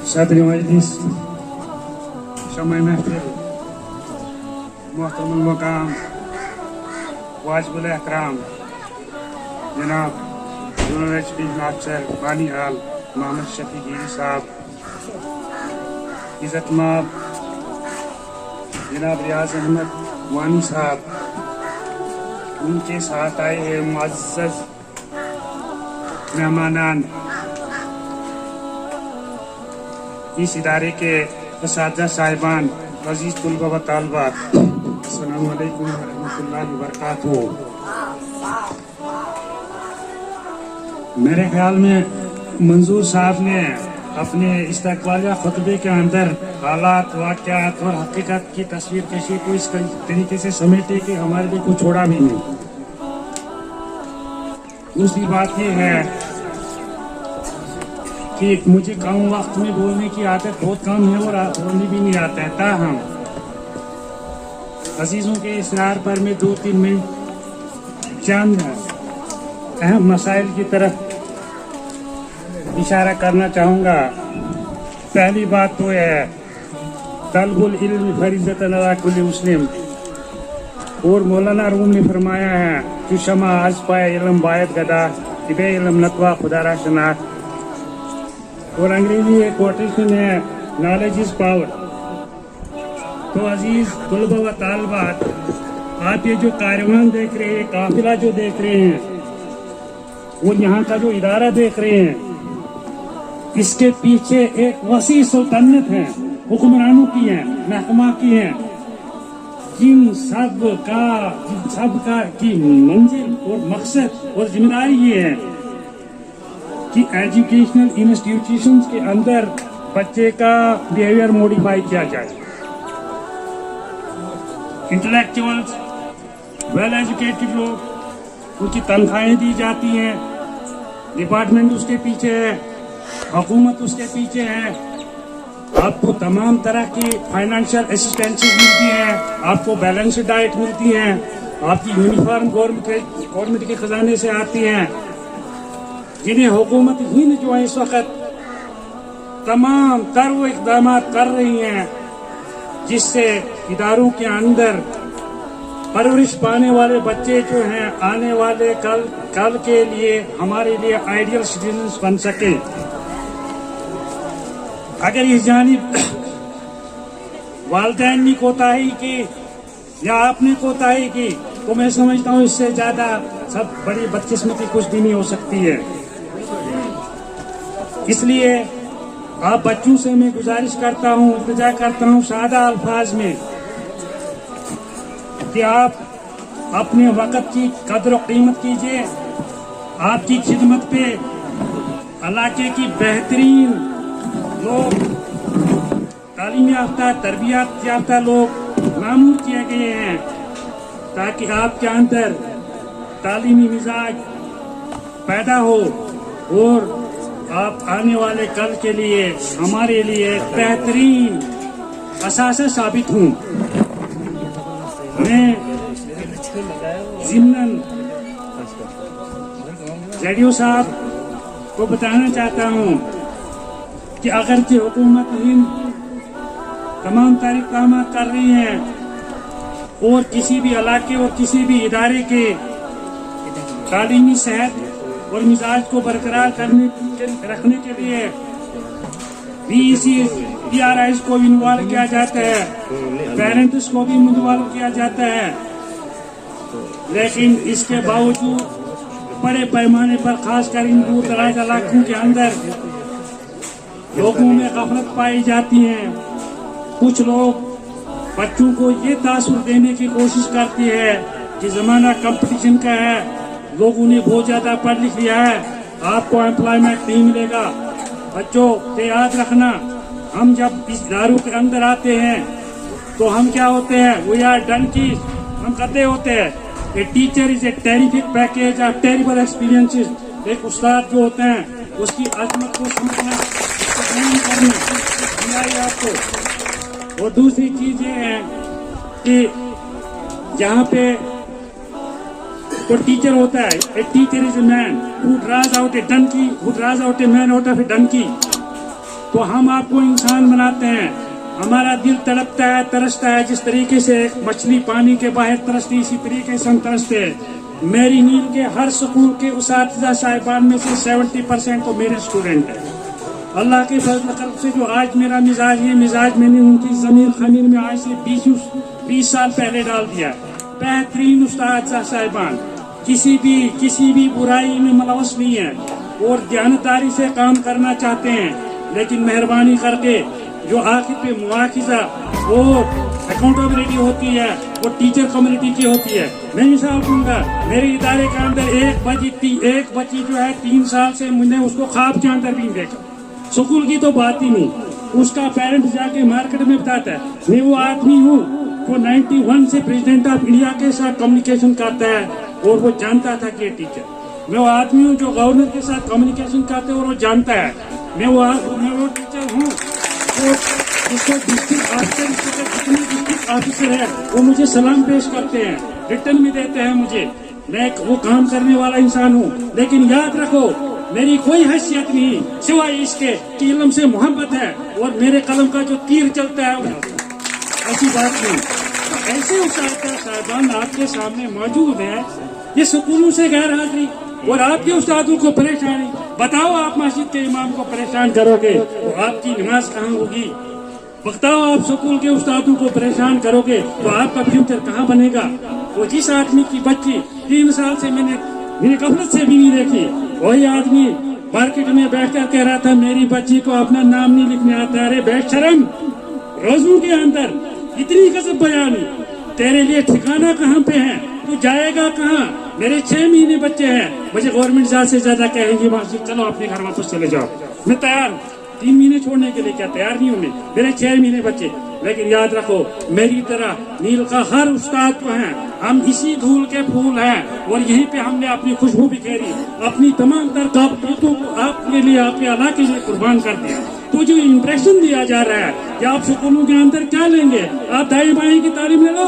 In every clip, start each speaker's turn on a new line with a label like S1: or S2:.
S1: صدر مجلس شمع محفل محترم المقام واجب الاحترام جناب جنرل ایجوکیشن افسر بانی حال محمد شفیع گیری صاحب، عزت مآب جناب ریاض احمد وانی صاحب، ان کے ساتھ آئے ہیں معزز مہمانان، اس ادارے کے اساتذہ صاحبان، عزیز طلبہ و طالبات، السلام علیکم ورحمۃ اللہ وبرکاتہ۔ میرے خیال میں منظور صاحب نے اپنے استقبالیہ خطبے کے اندر حالات، واقعات اور حقیقت کی تصویر کشی کو اس طریقے سے سمیٹے کہ ہمارے لیے کچھ چھوڑا بھی نہیں۔ دوسری بات یہ ہے کہ مجھے کم وقت میں بولنے کی عادت بہت کم ہے اور بولنے بھی نہیں آتا ہے، تاہم عزیزوں کے اصرار پر میں 2-3 منٹ چند اہم مسائل کی طرف اشارہ کرنا چاہوں گا۔ پہلی بات تو ہے طلب العلم فریضۃ علی کل مسلم، اور مولانا روم نے فرمایا ہے کہ شمع از پائے علم باید گدا کہ بے علم نتوا خدا را شناخت، اور انگریزی ایک کوٹیشن ہے نالج از پاور۔ تو عزیز طلبہ و طالبات، آپ یہ جو کاروان دیکھ رہے ہیں، قافلہ جو دیکھ رہے ہیں، اور یہاں کا جو ادارہ دیکھ رہے ہیں، اس کے پیچھے ایک وسیع سلطنت ہے، حکمرانوں کی ہے، محکمہ کی ہے، جن سب کا کی منزل اور مقصد اور ذمہ داری یہ ہے کہ ایجوکیشنل انسٹیٹیوشنز کے اندر بچے کا بیہیویئر موڈیفائی کیا جائے۔ انٹلیکچوئلز، ویل ایجوکیٹڈ لوگ، ان کی تنخواہیں دی جاتی ہیں، ڈپارٹمنٹ اس کے پیچھے ہے، حکومت اس کے پیچھے ہے، آپ کو تمام طرح کی فائنینشیل اسسٹنسز ملتی ہیں، آپ کو بیلنس ڈائٹ ملتی ہیں، آپ کی یونیفارم گورنمنٹ کے خزانے سے آتی ہیں، جنہیں حکومت ہند جو ہے اس وقت تمام تر وہ اقدامات کر رہی ہیں جس سے اداروں کے اندر پرورش پانے والے بچے جو ہیں آنے والے کل کے لیے ہمارے لیے آئیڈیل سٹیزنز بن سکے۔ اگر اس جانب والدین نے کوتاہی کی یا آپ نے کوتاہی کی تو میں سمجھتا ہوں اس سے زیادہ سب بڑی بدقسمتی کچھ بھی نہیں ہو سکتی ہے۔ اس لیے آپ بچوں سے میں گزارش کرتا ہوں، التجا کرتا ہوں سادہ الفاظ میں کہ آپ اپنے وقت کی قدر و قیمت کیجیے، آپ کی خدمت پہ علاقے کی بہترین لوگ، تعلیم یافتہ، تربیت یافتہ لوگ معمور کیے گئے ہیں تاکہ آپ کے اندر تعلیمی مزاج پیدا ہو اور آپ آنے والے کل کے لیے ہمارے لیے بہترین اثاثہ ثابت ہوں۔ میں ضمناً زیڈیو صاحب کو بتانا چاہتا ہوں کہ اگرچہ حکومت ہند تمام تر اقدامات کر رہی ہیں اور کسی بھی علاقے اور کسی بھی ادارے کے تعلیمی صحت اور مزاج کو برقرار رکھنے کے لیے PRIs کو انوالو کیا جاتا ہے، پیرنٹس کو بھی انوالو کیا جاتا ہے، لیکن اس کے باوجود بڑے پیمانے پر خاص کر ان دور دراز علاقوں کے اندر لوگوں میں غفلت پائی جاتی ہے۔ کچھ لوگ بچوں کو یہ تاثر دینے کی کوشش کرتی ہے کہ زمانہ کمپٹیشن کا ہے، لوگوں نے بہت زیادہ پڑھ لکھ لیا ہے، آپ کو امپلائمنٹ نہیں ملے گا۔ بچوں سے یاد رکھنا، ہم جب اس اداروں کے اندر آتے ہیں تو ہم کیا ہوتے ہیں؟ وی آر ڈنکیز، ہم کہتے ہوتے ہیں a teacher is a terrific package of terrible experiences. ایک استاد جو ہوتے ہیں اس کی عظمت کو سمجھنا، کرنا آپ کو۔ اور دوسری چیز یہ ہے کہ جہاں پہ تو ٹیچر ہوتا ہے، a teacher is a man who draws out a donkey, who draws out a man out of a donkey۔ تو ہم آپ کو انسان بناتے ہیں. ہمارا دل تڑپتا ہے, ترستا ہے, جس طریقے سے ایک مچھلی پانی کے باہر ترستی, اسی طریقے سے ہم ترستے ہیں. میری نیل کے ہر سکول کے اساتذہ صاحبان میں سے 70% تو میرے اسٹوڈنٹ ہیں. اللہ کے فضل و کرم سے جو آج میرا مزاج ہے, مزاج میں نے ان کی ضمیر خمیر میں آج سے 20 سال پہلے ڈال دیا. بہترین اساتذہ صاحبان کسی بھی برائی میں ملوث نہیں ہے اور دیانتداری سے کام کرنا چاہتے ہیں, لیکن مہربانی کر کے جو آخر پہ مواخذہ اور اکاؤنٹیبلٹی ہوتی ہے وہ ٹیچر کمیونٹی کی ہوتی ہے. میں مثال دوں گا, میرے ادارے کے اندر ایک بچی جو ہے 3 سال سے مجھ نے اس کو خواب کے اندر بھی دیکھا. سکول کی تو بات ہی نہیں, اس کا پیرنٹ جا کے مارکیٹ میں بتاتا ہے میں وہ آدمی ہوں وہ 91 سے پریزیڈنٹ آف انڈیا کے ساتھ کمیونیکیشن کرتا ہے اور وہ جانتا تھا کہ ٹیچر. میں وہ آدمی ہوں جو گورنر کے ساتھ کمیونیکیشن کرتا ہے اور وہ جانتا ہے. میں وہ ٹیچر ہوں اس کو ڈسٹرکٹ آفیسر ہے وہ مجھے سلام پیش کرتے ہیں, ریٹرن میں دیتے ہیں مجھے. میں وہ کام کرنے والا انسان ہوں, لیکن یاد رکھو میری کوئی حیثیت نہیں سوائے اس کے کہ علم سے محبت ہے اور میرے قلم کا جو تیر چلتا ہے ایسی بات نہیں. ایسے اساتذہ صاحبان آپ کے سامنے موجود ہیں, یہ سکولوں سے غیر حاضری اور آپ کے استادوں کو پریشانی. بتاؤ آپ مسجد کے امام کو پریشان کرو گے تو آپ کی نماز کہاں ہوگی؟ بتاؤ آپ سکول کے استادوں کو پریشان کرو گے تو آپ کا فیوچر کہاں بنے گا؟ وہ جس آدمی کی بچی 3 سال سے میں نے غفلت سے بھی نہیں دیکھی, وہی آدمی مارکیٹ میں بیٹھ کر کہہ رہا تھا میری بچی کو اپنا نام نہیں لکھنے آتا. ارے بے شرم, روزوں کے اندر اتنی غضب بیانی, تیرے لیے ٹھکانہ کہاں پہ ہے, تو جائے گا کہاں؟ میرے 6 مہینے بچے ہیں, مجھے گورنمنٹ زیادہ سے زیادہ کہیں گی مسجد چلو اپنے گھر واپس چلے جاؤ, میں تیار. 3 مہینے چھوڑنے کے لیے کیا تیار نہیں ہوں, میرے 6 مہینے بچے. لیکن یاد رکھو میری طرح نیل کا ہر استاد کو ہے, ہم اسی دھول کے پھول ہیں اور یہیں پہ ہم نے اپنی خوشبو بکھیری, اپنی تمام تر قابلیتوں کو آپ کے لیے آپ کے اللہ کے لیے قربان کر دیا. تو جو امپریشن دیا جا رہا ہے کہ آپ سکولوں کے اندر کیا لیں گے, آپ دائیں بائیں کی تعلیم لے لو,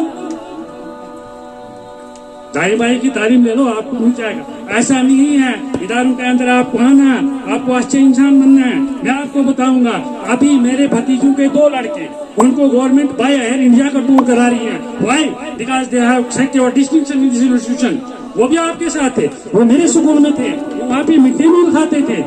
S1: دائیں بائیں کی تعلیم لے لو, آپ کو مل جائے گا. ایسا نہیں ہے, اداروں کے اندر آپ کو آنا, آپ کو اچھے انسان بننا ہے. میں آپ کو بتاؤں گا, ابھی میرے بھتیجوں کے 2 لڑکے ان کو گورنمنٹ بائی ایئر انڈیا کا ٹور کرا رہی ہے. Why? Because they have secured distinction in this institution. وہ بھی آپ کے ساتھ تھے, وہ میرے سکول میں تھے, وہاں پہ مڈ ڈے میل کھاتے تھے,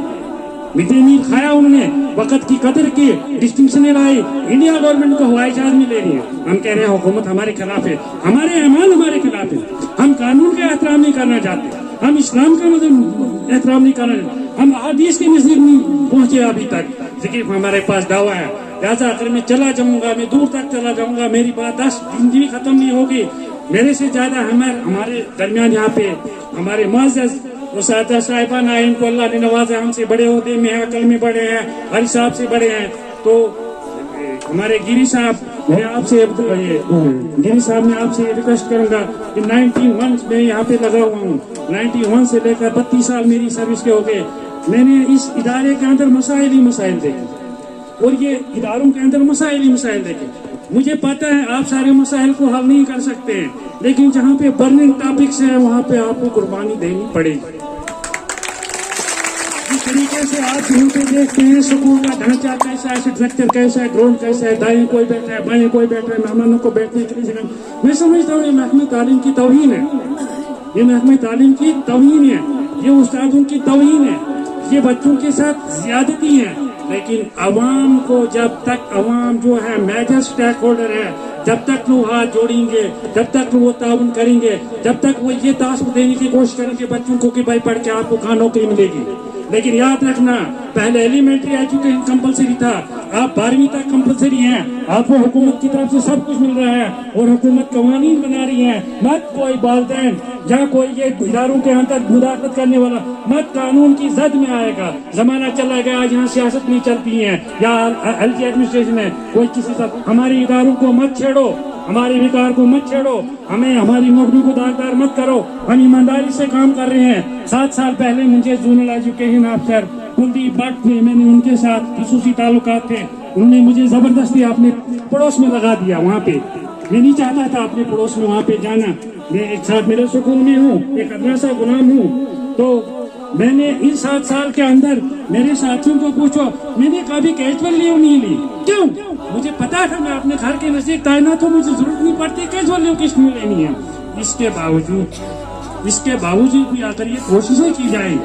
S1: مڈ ڈے میل کھایا انہوں نے, وقت کی قدر کی, ڈسٹنکشن لائی. انڈیا گورنمنٹ کو ہوائی جہاز میں لے رہی ہے. ہم کہہ رہے ہیں حکومت ہمارے خلاف ہے, ہمارے ایمان ہمارے خلاف ہے. ہم قانون کا احترام نہیں کرنا چاہتے, ہم اسلام کا احترام نہیں کرنا چاہتے, ہم حدیث کے نزدیک نہیں پہنچے ابھی تک. صرف ہمارے پاس دعویٰ ہے, لہٰذا اگر میں چلا جاؤں گا, میں دور تک چلا جاؤں گا, میری بات 10 زندگی ختم نہیں ہوگی. میرے سے زیادہ ہمارے درمیان یہاں پہ ہمارے معزز اساتذہ صاحبان آئے, ان کو اللہ نے نوازا, ہم سے بڑے عہدے میں ہیں, عقل میں بڑے ہیں, ہری صاحب سے بڑے ہیں. تو ہمارے گیری صاحب, میں آپ سے گیری صاحب میں آپ سے ریکویسٹ کروں گا کہ 91 میں یہاں پہ لگا ہوا ہوں, 91 سے لے کر 32 سال میری سروس کے ہو گئے. میں نے اس ادارے کے اندر مسائل ہی مسائل دیکھے اور یہ اداروں کے اندر مسائل ہی مسائل دیکھے. مجھے پتا ہے آپ سارے مسائل کو حل نہیں کر سکتے ہیں, لیکن جہاں پہ برننگ ٹاپکس ہیں وہاں پہ آپ کو قربانی دینی پڑے گی. اس طریقے سے آپ یہیں پہ دیکھتے ہیں سکول کا ڈھانچہ کیسا ہے, اسٹرکچر کیسا ہے, گراؤنڈ کیسا ہے, دائیں کوئی بیٹھا ہے, بائیں کوئی بیٹھا ہے, مہمانوں کو بیٹھنے کے لیے جگہ. میں سمجھتا ہوں یہ محکمہ تعلیم کی توہین ہے, یہ محکمہ تعلیم کی توہین ہے, یہ استادوں کی توہین ہے, یہ بچوں کے ساتھ زیادتی ہے. لیکن عوام کو جب تک عوام جو ہے میجر اسٹیک ہولڈر ہے, جب تک وہ ہاتھ جوڑیں گے, جب تک وہ تعاون کریں گے, جب تک وہ یہ تاثر دینے کی کوشش کریں گے بچوں کو کہ بھائی پڑھ کے آپ کو کہاں نوکری ملے گی. لیکن یاد رکھنا پہلے ایلیمنٹری ایجوکیشن کمپلسری تھا, آپ 12ویں تک کمپلسری ہیں, آپ کو حکومت کی طرف سے سب کچھ مل رہا ہے اور حکومت قوانین بنا رہی ہے. مت کوئی والدین یا کوئی یہ اداروں کے اندر مداخلت کرنے والا مت قانون کی زد میں آئے گا. زمانہ چلا گیا, آج یہاں سیاست نہیں چلتی ہے یا ایل جی ایڈمنسٹریشن ہے, کوئی کسی طرح ہماری اداروں کو مت چھیڑو, ہمارے وقار کو مت چھیڑو, ہمیں ہماری نوکری کو داغدار مت کرو. ہم ایمانداری سے کام کر رہے ہیں. 7 سال پہلے مجھے زونل ایجوکیشن افسر کلدیپ بٹ تھے, میں نے ان کے ساتھ خصوصی تعلقات تھے. انہوں نے مجھے زبردستی اپنے پڑوس میں لگا دیا. وہاں پہ میں نہیں چاہتا تھا اپنے پڑوس میں وہاں پہ جانا. میں ایک ساتھ میرے سکول میں ہوں, ایک ادنا سا غلام ہوں, تو میں نے ان 7 سال کے اندر میرے ساتھیوں کو پوچھو، میں نے کبھی کیجول لیو نہیں لی. کیوں؟ مجھے پتا تھا میں اپنے گھر کے نزدیک تعینات ہوں، مجھے ضرورت نہیں پڑتی کیجول لیو کس لیے لینی ہے. اس کے باوجود بھی اگر یہ کوششیں کی جائیں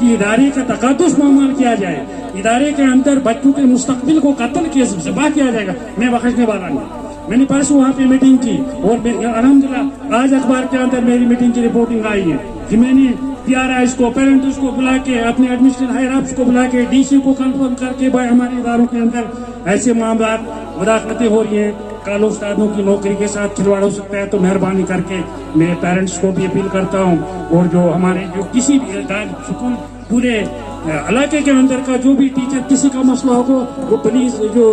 S1: کہ ادارے کا تقدس معمول کیا جائے، ادارے کے اندر بچوں کے مستقبل کو قتل کے ذبح کیا جائے گا، میں بخشنے والا نہیں. میں نے پرسوں وہاں پہ میٹنگ کی اور الحمدللہ آج اخبار کے اندر میری میٹنگ کی رپورٹنگ آئی ہے کہ میں نے پی آر آئیز کو، پیرنٹس کو بلا کے، اپنے ایڈمنسٹریٹر ہائر اپس کو بلا کے، ڈی سی کو کنفرم کر کے بھائی ہمارے اداروں کے اندر ایسے معاملات مداخلتیں ہو رہی ہیں، کالوں استادوں کی نوکری کے ساتھ کھلواڑ ہو سکتا ہے، تو مہربانی کر کے میں پیرنٹس کو بھی اپیل کرتا ہوں اور جو ہمارے جو کسی بھی سکول پورے علاقے کے اندر کا جو بھی ٹیچر کسی کا مسئلہ ہوگا وہ پلیز جو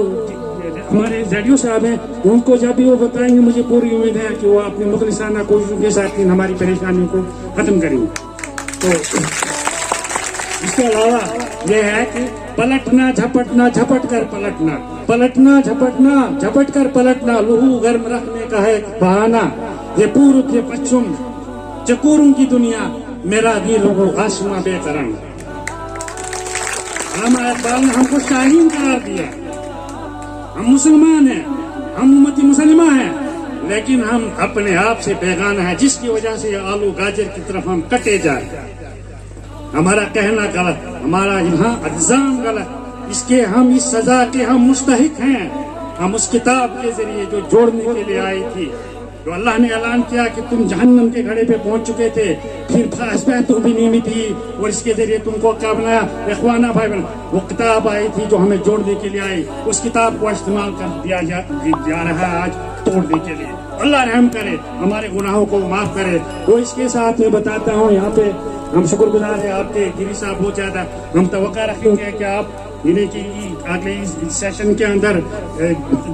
S1: ہمارے زیڈیو صاحب ہیں ان کو جب بھی وہ بتائیں گے، مجھے پوری امید ہے کہ وہ اپنی مخلصانہ کوششوں کے ساتھ ہماری پریشانیوں کو ختم کریں گے. تو اس کے علاوہ یہ ہے کہ پلٹنا جھپٹنا جھپٹ کر پلٹنا، پلٹنا جھپٹنا جھپٹ کر پلٹنا، لہو گرم رکھنے کا ہے بہانہ، یہ پورب یہ پچھم چکوروں کی دنیا، میرا دل ہو آسماں بے کرن. علامہ اقبال نے ہم کو شاہین قرار دیا. ہم مسلمان ہیں، ہم امتی مسلمہ ہیں، لیکن ہم اپنے آپ سے بیگانہ ہیں، جس کی وجہ سے یہ آلو گاجر کی طرف ہم کٹے جائیں. ہمارا کہنا غلط، ہمارا یہاں الزام غلط، اس کے ہم اس سزا کے ہم مستحق ہیں. ہم اس کتاب کے ذریعے جو جوڑنے کے لیے آئی تھی، جو اللہ نے اعلان کیا کہ تم جہنم کے گھڑے پہ پہنچ چکے تھے، پھر تو بھی نہیں تھی، اور اس کے ذریعے تم کو کیا بنایا اخوانہ بھائی بہن. وہ کتاب آئی تھی جو ہمیں جوڑنے کے لیے آئی، اس کتاب کو استعمال کر دیا جا رہا ہے آج توڑنے کے لیے. اللہ رحم کرے، ہمارے گناہوں کو معاف کرے. تو اس کے ساتھ میں بتاتا ہوں یہاں پہ ہم شکر گزار ہیں آپ کے گیری صاحب بہت زیادہ. ہم توقع رکھیں گے کہ آپ انہیں کی اگلے سیشن کے اندر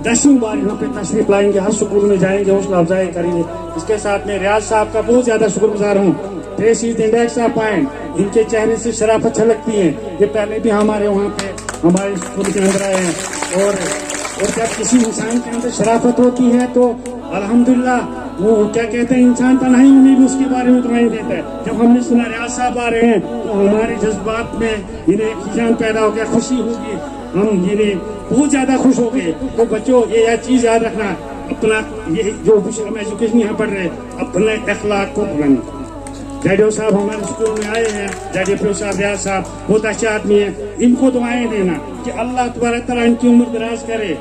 S1: 10ویں بار یہاں پہ تشریف لائیں گے، ہر سکول میں جائیں گے، حوصلہ افزائی کریں گے. اس کے ساتھ میں ریاض صاحب کا بہت زیادہ شکر گزار ہوں. ٹریسیز انڈیکس آف پوائنٹ، ان کے چہرے سے شرافت چھلکتی ہے. یہ پہلے بھی ہمارے وہاں پہ ہمارے اسکول کے اندر آئے ہیں، اور جب کسی انسان کے اندر شرافت ہوتی ہے تو الحمدللہ وہ کیا کہتے ہیں، انسان تنہائی میں بھی اس کے بارے میں دعائیں دیتا ہے. جب ہم نے سنا ریاض صاحب آ رہے ہیں تو ہمارے جذبات میں انہیں ایک خیزان پیدا ہو گیا، خوشی ہوگی، ہم انہیں بہت زیادہ خوش ہو گئے. تو بچوں یہ چیز یاد رکھنا، اپنا یہ جو ہم ایجوکیشن یہاں پڑھ رہے ہیں، اپنے اخلاق کو بلند. جیڈیو صاحب ہمارے اسکول میں آئے ہیں، جیڈیو صاحب ریاض صاحب بہت اچھے آدمی ہیں. ان کو دعائیں دینا کہ اللہ تبارک تعالیٰ ان کی عمر دراز کرے،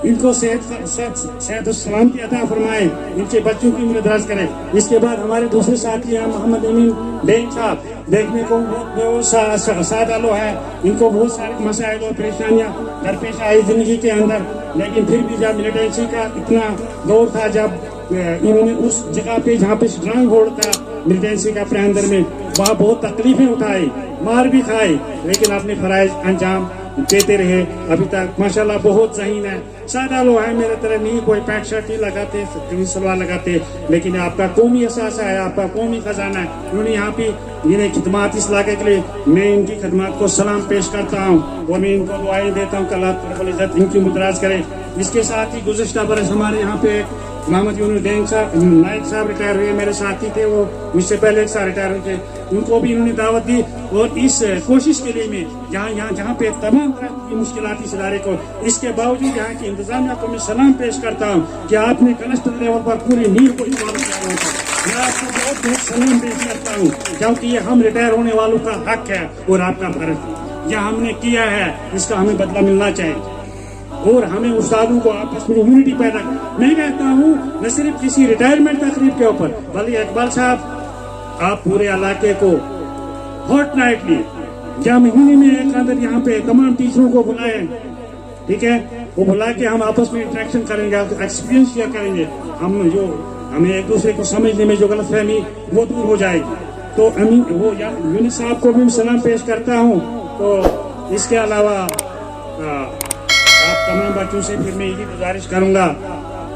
S1: ان کو صحت و سلامتی عطا فرمائے، ان کے بچوں کی عمر دراز کرے. اس کے بعد ہمارے دوسرے ساتھی ہیں محمد امین بینک صاحب، دیکھنے کو بہت سادہ لوگ ہیں، ان کو بہت سارے مسائل اور پریشانیاں درپیش آئی زندگی کے اندر، لیکن پھر بھی جب ملیٹنسی کا اتنا دور تھا، جب انہوں نے اس جگہ پہ جہاں پہ اسٹرانگ ہولڈ تھا ملیٹنسی کا اپنے اندر میں، وہاں بہت تکلیفیں اٹھائی، مار بھی کھائی، لیکن اپنے فرائض انجام دیتے رہے. ابھی تک ماشاءاللہ بہت ذہین ہے. سادہ لوگ ہیں، میرے طرح نہیں کوئی پینٹ شرٹ ہی لگاتے، سلوار لگاتے، لیکن آپ کا قومی اثاثہ ہے، آپ کا قومی خزانہ ہے. انہوں نے یہاں پہ یہ خدمات اس علاقے کے لیے، میں ان کی خدمات کو سلام پیش کرتا ہوں اور میں ان کو دعائیں دیتا ہوں کہ اللہ رب العزت ان کی مدراز کرے. اس کے ساتھ ہی گزشتہ برس ہمارے یہاں پہ محمد یونس ڈینگ صاحب نائک صاحب ریٹائر ہوئے، میرے ساتھی تھے، وہ مجھ سے پہلے ایک سال ریٹائر ہوئے تھے. ان کو بھی انہوں نے دعوت دی، اور اس کوشش کے لیے میں جہاں پہ تمام طرح کی مشکلات اس ادارے کو، اس کے باوجود یہاں کی انتظامیہ کو میں سلام پیش کرتا ہوں کہ آپ نے کلسٹر لیول پر پوری نیل کو انوالو کیا ہوا تھا. میں آپ کو بہت بہت سلام پیش کرتا ہوں، کیونکہ یہ ہم ریٹائر ہونے والوں کا حق ہے اور آپ کا فرض ہے. یہ ہم نے کیا ہے، اس کا ہمیں بدلہ ملنا چاہیے، اور ہمیں استادوں کو آپس میں یونٹی پیدا. میں کہتا ہوں نہ صرف کسی ریٹائرمنٹ تقریب کے اوپر، بلکہ اقبال صاحب آپ پورے علاقے کو فورٹ نائٹلی یا مہینے میں ایک اندر یہاں پہ تمام ٹیچروں کو بلائیں، ٹھیک ہے، وہ بلا کے ہم آپس میں انٹریکشن کریں گے، ایکسپیرینس شیئر کریں گے، ہمیں ایک دوسرے کو سمجھنے میں جو غلط فہمی وہ دور ہو جائے گی. تو وہ یونس صاحب کو بھی سلام پیش کرتا ہوں. تو اس کے علاوہ آپ تمام بچوں سے پھر میں یہی گزارش کروں گا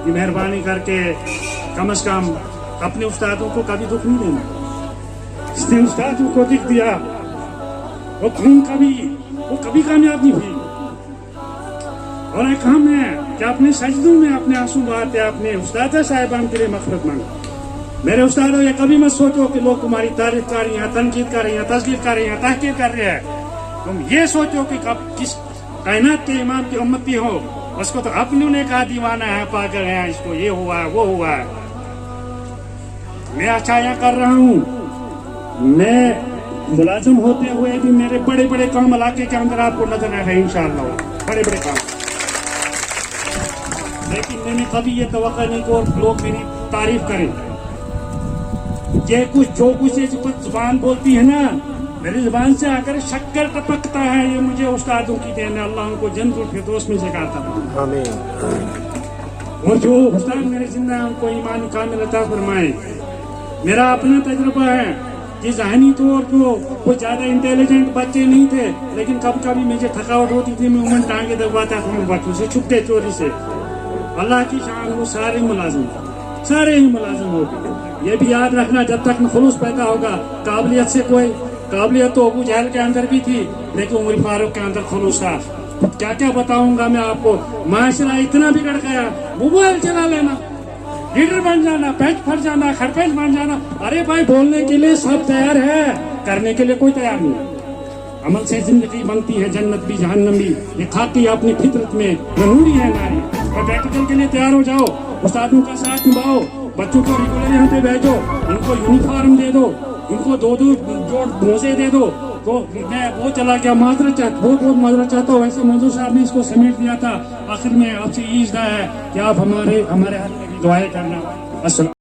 S1: کہ مہربانی کر کے کم از کم اپنے استادوں کو کبھی دکھ نہیں دینا. اس نے استادوں کو دکھ دیا، وہ کبھی کامیاب نہیں ہوئی. اور ایک ہم ہے کہ اپنے سجدوں میں اپنے آنسو بہاتے، اپنے استاد صاحبان کے لیے مغفرت مانگا. میرے استادوں یہ کبھی مت سوچو کہ لوگ تمہاری تعریف کر رہی ہیں، تنقید کر رہی ہیں، تسلیف کر رہی ہیں، تحقیر کر رہے ہیں. تم یہ سوچو کہ کس کائنات کے امام کی امتی ہو. اس کو تو اپنوں نے کہا دیوانہ ہے، پاگل ہے، اس کو یہ ہوا ہے، وہ ہوا ہے. میں اچھائیاں کر رہا ہوں. میں ملازم ہوتے ہوئے بھی میرے بڑے بڑے کام علاقے کے اندر آپ کو نظر آئے ہیں انشاءاللہ، بڑے بڑے کام. لیکن میں نے کبھی یہ توقع نہیں کہ لوگ میری تعریف کریں. یہ جو کچھ زبان بولتی ہے نا، میری زبان سے اگر شکر ٹپکتا ہے، یہ مجھے استادوں کی دین ہے. اللہ ان کو جنت الفردوس میں جگاتا ہے. آمین. اور جو استاد میرے زندہ ہیں ان کو ایمان کامل عطا فرمائے. میرا اپنا تجربہ ہے کہ ذہنی طور کو کوئی زیادہ انٹیلیجنٹ بچے نہیں تھے، لیکن کبھی کبھی مجھے تھکاوٹ ہوتی تھی، میں عموماً ٹانگیں دباتا تھا ان بچوں سے چھپتے چوری سے. اللہ کی شان، وہ سارے ملازم ہی ملازم ہو گئے. یہ بھی یاد رکھنا، جب تک خلوص پیدا ہوگا، قابلیت سے کوئی قابلیت تو ابو جہل کے اندر بھی تھی، لیکن عمر فاروق کے اندر خلوص تھا. کیا کیا بتاؤں گا میں آپ کو. معاشرہ اتنا بگڑ گیا، موبائل چلا لینا، لیڈر بن جانا، پیچ پھٹ جانا، خرپیش بن جانا. ارے بھائی، بولنے کے لیے سب تیار ہے، کرنے کے لیے کوئی تیار نہیں. عمل سے زندگی بنتی ہے، جنت بھی جہنم بھی. یہ کھاتی اپنی فطرت میں ضروری ہے ناری. اور پریکٹیکل کے لیے تیار ہو جاؤ، استادوں کا ساتھ نبھاؤ، بچوں کو ریگولر یہاں پہ بھیجو، ان کو یونیفارم دے دو، ان کو دو جوڑ موزے دے دو. تو میں وہ چلا گیا، بہت معذرت چاہتا ہوں. ویسے منظور صاحب نے اس کو سمیٹ دیا تھا. آخر میں آپ سے یہ اصرار ہے کہ آپ ہمارے حق میں بھی دعائیں کرنا. السلام.